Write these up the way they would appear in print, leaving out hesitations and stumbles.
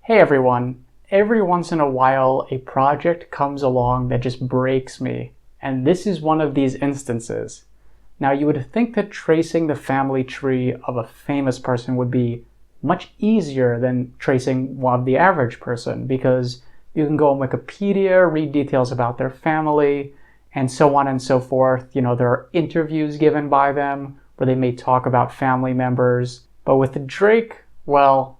Hey everyone, every once in a while a project comes along that just breaks me, and this is one of these instances. Now you would think that tracing the family tree of a famous person would be much easier than tracing one of the average person, because you can go on Wikipedia, read details about their family, and so on and so forth. You know, there are interviews given by them where they may talk about family members. But with Drake, well,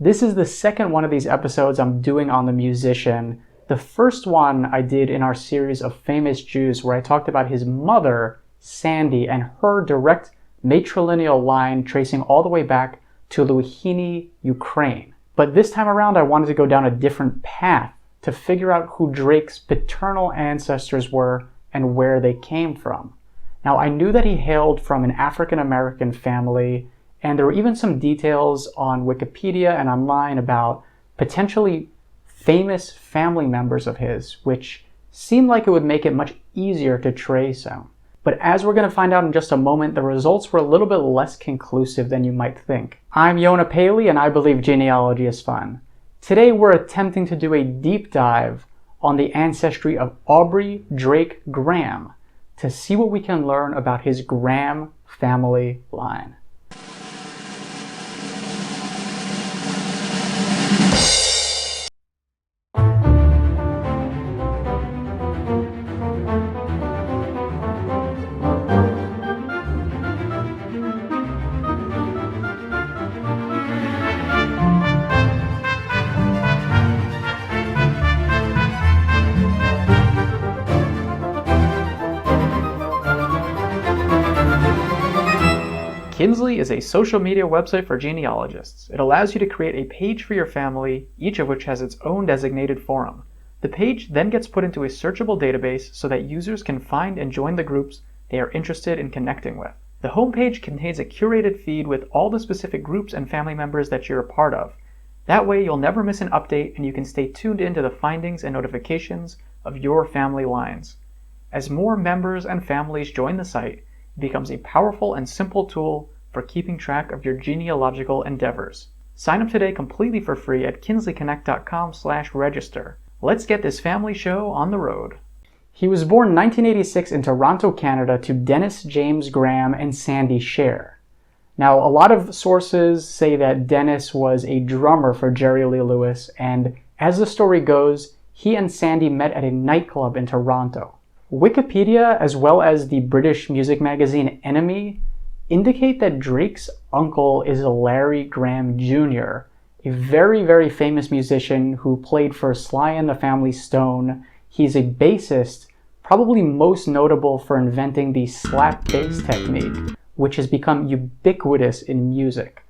this is the second one of these episodes I'm doing on the musician. The first one I did in our series of famous Jews, where I talked about his mother, Sandy, and her direct matrilineal line tracing all the way back to Luhini, Ukraine. But this time around, I wanted to go down a different path to figure out who Drake's paternal ancestors were and where they came from. Now, I knew that he hailed from an African-American family, and there were even some details on Wikipedia and online about potentially famous family members of his, which seemed like it would make it much easier to trace him. But as we're going to find out in just a moment, the results were a little bit less conclusive than you might think. I'm Yonah Paley, and I believe genealogy is fun. Today we're attempting to do a deep dive on the ancestry of Aubrey Drake Graham to see what we can learn about his Graham family line. Kinsley is a social media website for genealogists. It allows you to create a page for your family, each of which has its own designated forum. The page then gets put into a searchable database so that users can find and join the groups they are interested in connecting with. The homepage contains a curated feed with all the specific groups and family members that you're a part of. That way you'll never miss an update and you can stay tuned into the findings and notifications of your family lines. As more members and families join the site, it becomes a powerful and simple tool for keeping track of your genealogical endeavors. Sign up today completely for free at kinsleyconnect.com/register. Let's get this family show on the road. He was born in 1986 in Toronto, Canada to Dennis James Graham and Sandy Scher. Now, a lot of sources say that Dennis was a drummer for Jerry Lee Lewis, and as the story goes, he and Sandy met at a nightclub in Toronto. Wikipedia, as well as the British music magazine Enemy, indicate that Drake's uncle is Larry Graham Jr., a very, very famous musician who played for Sly and the Family Stone. He's a bassist, probably most notable for inventing the slap bass technique, which has become ubiquitous in music.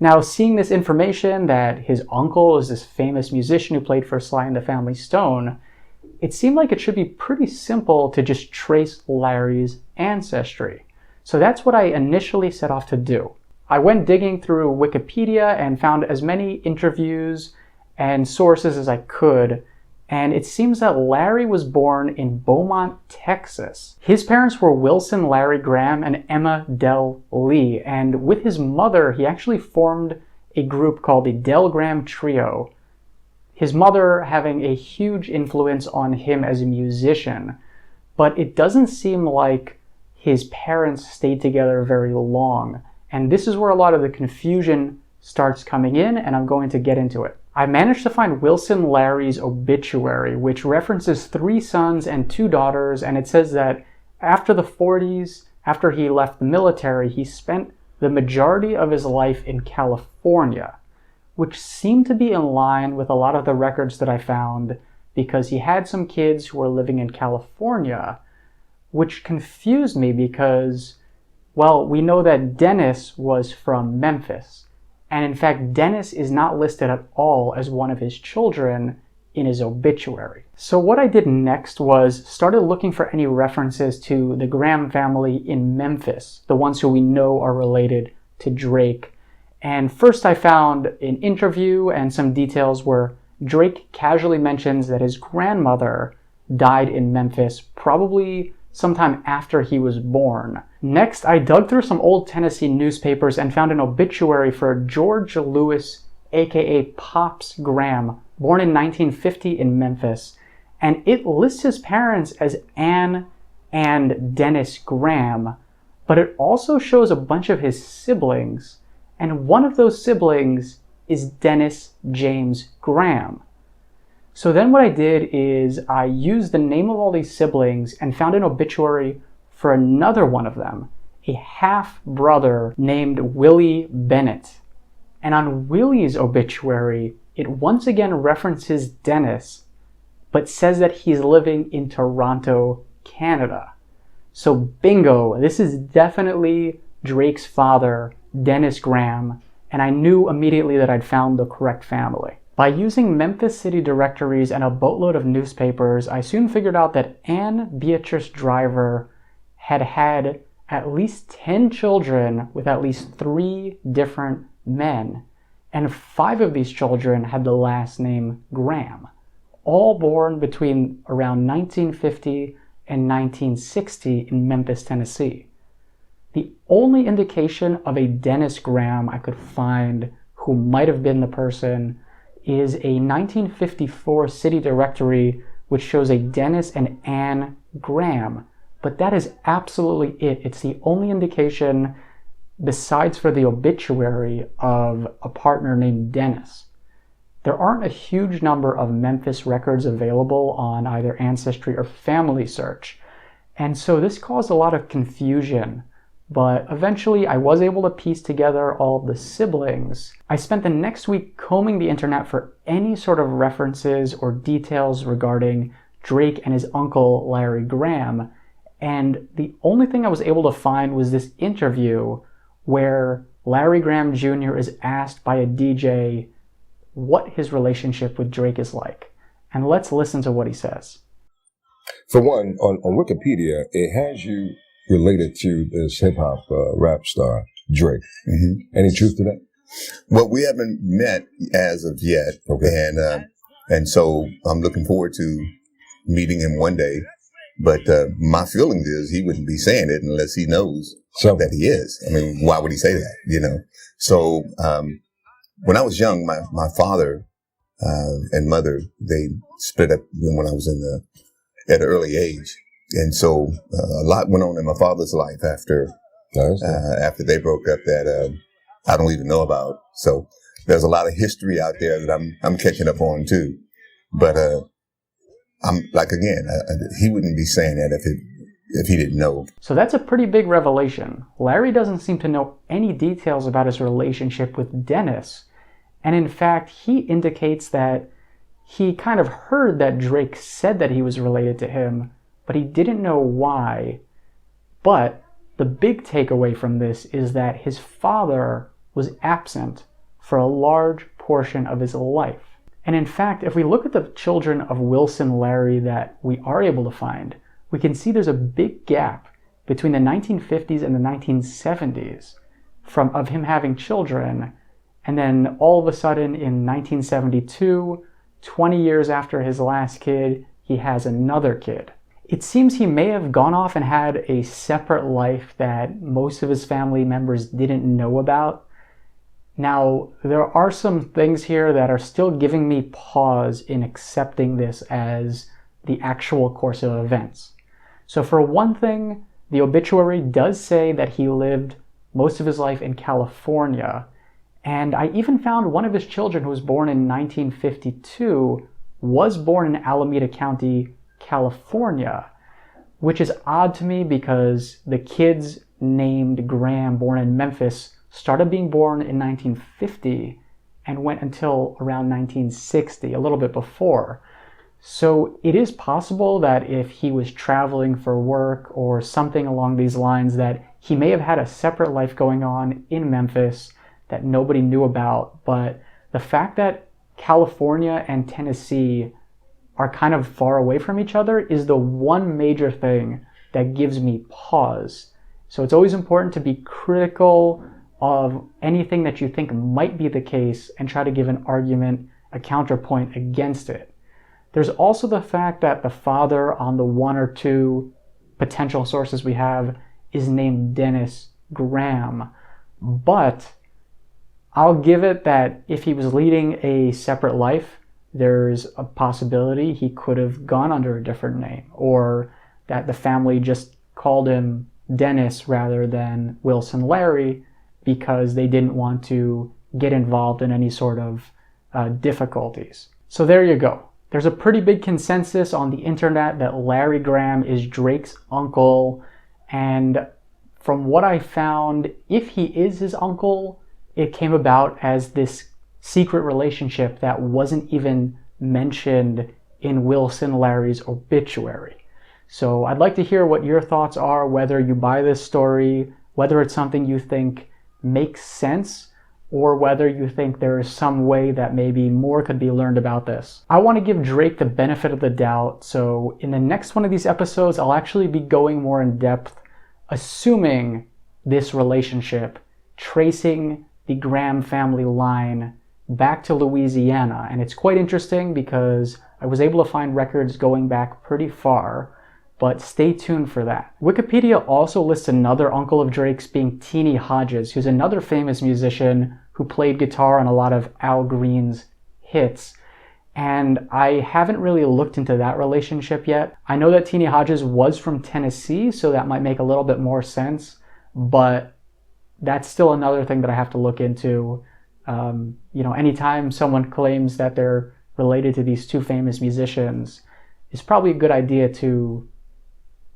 Now, seeing this information that his uncle is this famous musician who played for Sly and the Family Stone, it seemed like it should be pretty simple to just trace Larry's ancestry. So that's what I initially set off to do. I went digging through Wikipedia and found as many interviews and sources as I could, and it seems that Larry was born in Beaumont, Texas. His parents were Wilson Larry Graham and Emma Dell Lee, and with his mother, he actually formed a group called the Dell Graham Trio, his mother having a huge influence on him as a musician. But it doesn't seem like his parents stayed together very long, and this is where a lot of the confusion starts coming in, and I'm going to get into it. I managed to find Wilson Larry's obituary, which references 3 sons and 2 daughters, and it says that after the 40s, after he left the military, he spent the majority of his life in California, which seemed to be in line with a lot of the records that I found, because he had some kids who were living in California, which confused me because, well, we know that Dennis was from Memphis, and in fact, Dennis is not listed at all as one of his children in his obituary. So what I did next was started looking for any references to the Graham family in Memphis, the ones who we know are related to Drake. And first I found an interview and some details where Drake casually mentions that his grandmother died in Memphis probably sometime after he was born. Next, I dug through some old Tennessee newspapers and found an obituary for George Lewis aka Pops Graham, born in 1950 in Memphis, and it lists his parents as Anne and Dennis Graham, but it also shows a bunch of his siblings, and one of those siblings is Dennis James Graham. So then what I did is I used the name of all these siblings and found an obituary for another one of them, a half-brother named Willie Bennett. And on Willie's obituary, it once again references Dennis, but says that he's living in Toronto, Canada. So bingo, this is definitely Drake's father, Dennis Graham, and I knew immediately that I'd found the correct family. By using Memphis city directories and a boatload of newspapers, I soon figured out that Anne Beatrice Driver had had at least 10 children with at least 3 different men, and 5 of these children had the last name Graham, all born between around 1950 and 1960 in Memphis, Tennessee. The only indication of a Dennis Graham I could find who might have been the person is a 1954 city directory which shows a Dennis and Anne Graham, but that is absolutely it. It's the only indication, besides for the obituary, of a partner named Dennis. There aren't a huge number of Memphis records available on either Ancestry or Family Search, and so this caused a lot of confusion. But eventually I was able to piece together all of the siblings. I spent the next week combing the internet for any sort of references or details regarding Drake and his uncle Larry Graham, and the only thing I was able to find was this interview where Larry Graham Jr. is asked by a DJ what his relationship with Drake is like. And let's listen to what he says. For one, on Wikipedia, it has you related to this hip-hop rap star, Drake. Mm-hmm. Any truth to that? Well, we haven't met as of yet, okay. And so I'm looking forward to meeting him one day. But my feeling is he wouldn't be saying it unless he knows that he is. I mean, why would he say that, you know? So when I was young, my father and mother, they split up when I was at an early age. And so a lot went on in my father's life after they broke up that I don't even know about. So there's a lot of history out there that I'm catching up on too. But I'm like, again, he wouldn't be saying that if he didn't know. So that's a pretty big revelation. Larry doesn't seem to know any details about his relationship with Dennis. And in fact, he indicates that he kind of heard that Drake said that he was related to him, but he didn't know why. But the big takeaway from this is that his father was absent for a large portion of his life. And in fact, if we look at the children of Wilson Larry that we are able to find, we can see there's a big gap between the 1950s and the 1970s of him having children, and then all of a sudden in 1972, 20 years after his last kid, he has another kid. It seems he may have gone off and had a separate life that most of his family members didn't know about. Now, there are some things here that are still giving me pause in accepting this as the actual course of events. So for one thing, the obituary does say that he lived most of his life in California, and I even found one of his children who was born in 1952 was born in Alameda County, California, which is odd to me because the kids named Graham, born in Memphis, started being born in 1950 and went until around 1960, a little bit before. So it is possible that if he was traveling for work or something along these lines, that he may have had a separate life going on in Memphis that nobody knew about. But the fact that California and Tennessee are kind of far away from each other is the one major thing that gives me pause. So it's always important to be critical of anything that you think might be the case and try to give an argument, a counterpoint against it. There's also the fact that the father on the 1 or 2 potential sources we have is named Dennis Graham, but I'll give it that if he was leading a separate life, there's a possibility he could have gone under a different name, or that the family just called him Dennis rather than Wilson Larry because they didn't want to get involved in any sort of difficulties. So there you go. There's a pretty big consensus on the internet that Larry Graham is Drake's uncle, and from what I found, if he is his uncle, it came about as this secret relationship that wasn't even mentioned in Wilson Larry's obituary. So I'd like to hear what your thoughts are, whether you buy this story, whether it's something you think makes sense, or whether you think there is some way that maybe more could be learned about this. I want to give Drake the benefit of the doubt, so in the next one of these episodes, I'll actually be going more in depth, assuming this relationship, tracing the Graham family line back to Louisiana. And it's quite interesting because I was able to find records going back pretty far, but stay tuned for that. Wikipedia also lists another uncle of Drake's being Teenie Hodges, who's another famous musician who played guitar on a lot of Al Green's hits. And I haven't really looked into that relationship yet. I know that Teenie Hodges was from Tennessee, so that might make a little bit more sense, but that's still another thing that I have to look into. Anytime someone claims that they're related to these two famous musicians, it's probably a good idea to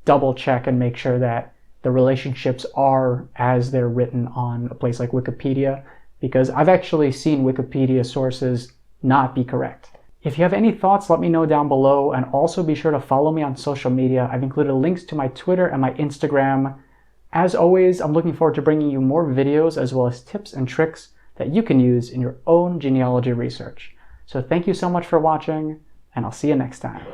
double check and make sure that the relationships are as they're written on a place like Wikipedia, because I've actually seen Wikipedia sources not be correct. If you have any thoughts, let me know down below, and also be sure to follow me on social media. I've included links to my Twitter and my Instagram. As always, I'm looking forward to bringing you more videos as well as tips and tricks that you can use in your own genealogy research. So thank you so much for watching, and I'll see you next time.